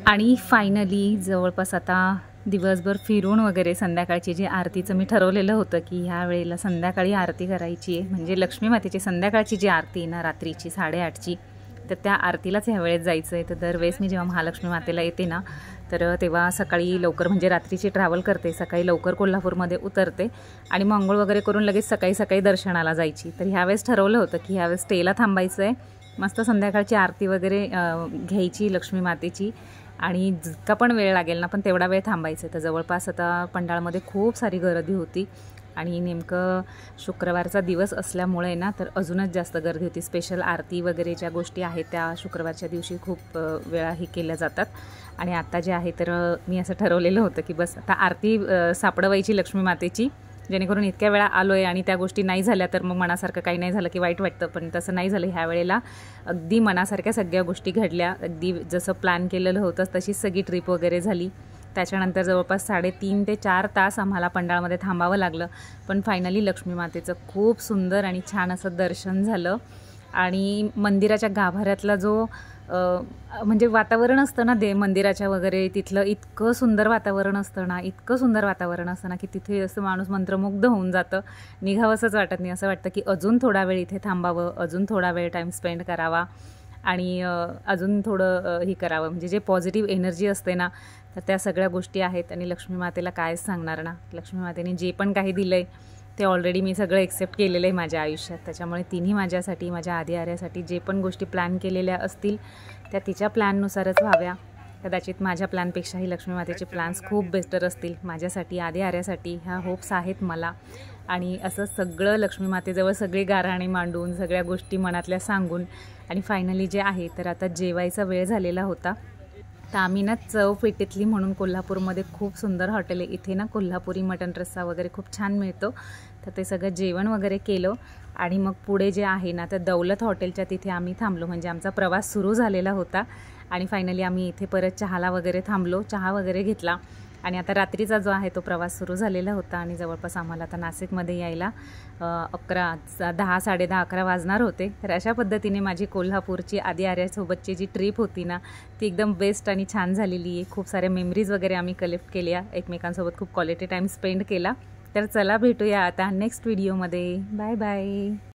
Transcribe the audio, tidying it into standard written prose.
आणि फायनली जवळपास आता दिवसभर फिरून वगैरे संध्याकाळची जी आरतीचं मी ठरवलेलं होतं की ह्या वेळेला संध्याकाळी आरती करायची आहे, म्हणजे लक्ष्मी मातेची संध्याकाळची जी आरती आहे ना रात्रीची 8:30ची, तर त्या आरतीलाच ह्या वेळेस जायचं आहे. तर दरवेळेस मी जेव्हा महालक्ष्मी मातेला येते ना तर तेव्हा सकाळी लवकर म्हणजे रात्रीची ट्रॅव्हल करते, सकाळी लवकर कोल्हापूरमध्ये उतरते आणि मग अंघोळ वगैरे करून लगेच सकाळी सकाळी दर्शनाला जायची. तर ह्यावेळेस ठरवलं होतं की ह्यावेळेस स्टेला थांबायचं आहे, मस्त संध्याकाळची आरती वगैरे घ्यायची लक्ष्मी मातेची आणि जितका पण वेळ लागेल ना पण तेवढा वेळ थांबायचं. तर जवळपास आता पंडाळमध्ये खूप सारी गर्दी होती आणि नेमकं शुक्रवारचा दिवस असल्यामुळे ना तर अजूनच जास्त गर्दी होती. स्पेशल आरती वगैरे ज्या गोष्टी आहेत त्या शुक्रवारच्या दिवशी खूप वेळा हे केल्या जातात. आणि आता जे आहे तर मी असं ठरवलेलं होतं की बस आता आरती सापडवायची लक्ष्मी मातेची, जेणेकरून इतक्या वेळा आलो आहे आणि त्या गोष्टी नाही झाल्या तर मग मनासारखं काही नाही झालं की वाईट वाटतं. पण तसं नाही झालं, ह्या वेळेला अगदी मनासारख्या सगळ्या गोष्टी घडल्या, अगदी जसं प्लॅन केलेलं होतं तशीच सगळी ट्रिप वगैरे झाली. त्याच्यानंतर जवळपास 3.5 ते 4 तास आम्हाला पंडाळमध्ये थांबावं लागलं, पण फायनली लक्ष्मी मातेचं खूप सुंदर आणि छान असं दर्शन झालं. आणि मंदिराच्या गाभाऱ्यातला जो म्हणजे वातावरण असतं ना मंदिराच्या वगैरे तिथलं इतकं सुंदर वातावरण असतं ना, इतकं सुंदर वातावरण असतं ना की तिथे असं माणूस मंत्रमुग्ध होऊन जातं. निघावंसंच वाटत नाही, असं वाटतं की अजून थोडा वेळ इथे थांबावं, अजून थोडा वेळ टाईम स्पेंड करावा आणि अजून थोडं हे करावं. म्हणजे जे पॉझिटिव्ह एनर्जी असते ना तर त्या सगळ्या गोष्टी आहेत. आणि लक्ष्मी मातेला कायच सांगणार ना, लक्ष्मी मातेने जे पण काही दिलं आहे ते ऑलरेडी मी सगळं एक्सेप्ट केलेलं आहे माझ्या आयुष्यात. त्याच्यामुळे तिन्ही माझ्यासाठी, माझ्या आधी आर्यासाठी जे पण गोष्टी प्लॅन केलेल्या असतील त्या तिच्या प्लॅननुसारच व्हाव्या. कदाचित माझ्या प्लॅनपेक्षाही लक्ष्मी मातेचे प्लॅन्स खूप बेस्टर असतील माझ्यासाठी, आधी आर्यासाठी. ह्या होप्स आहेत मला. आणि असं सगळं लक्ष्मी मातेजवळ सगळे गाऱ्हाणे मांडून, सगळ्या गोष्टी मनातल्या सांगून आणि फायनली जे आहे तर आता जेवायचा वेळ झालेला होता. तर आम्ही ना चव पेटेतली म्हणून कोल्हापूरमध्ये खूप सुंदर हॉटेल आहे, इथे ना कोल्हापुरी मटण रस्सा वगैरे खूप छान मिळतो. तर ते सगळं जेवण वगैरे केलं आणि मग पुढे जे आहे ना तर दौलत हॉटेलच्या तिथे आम्ही थांबलो, म्हणजे आमचा प्रवास सुरू झालेला होता. आणि फायनली आम्ही इथे परत चहाला वगैरे थांबलो, चहा वगैरे घेतला आणि आता रात्रीचा जो आहे तो प्रवास सुरू झालेला होता. आणि जवळपास आम्हाला आता नाशिकमध्ये यायला 10, 10:30, 11 वाजणार होते. तर अशा पद्धतीने माझी कोल्हापूरची आधी आर्यासोबतची जी ट्रिप होती ना ती एकदम बेस्ट आणि छान झालेली आहे. खूप साऱ्या मेमरीज वगैरे आम्ही कलेक्ट केल्या, एकमेकांसोबत खूप क्वालिटी टाईम स्पेंड केला. तर चला भेटूया आता नेक्स्ट व्हिडिओमध्ये. Bye bye.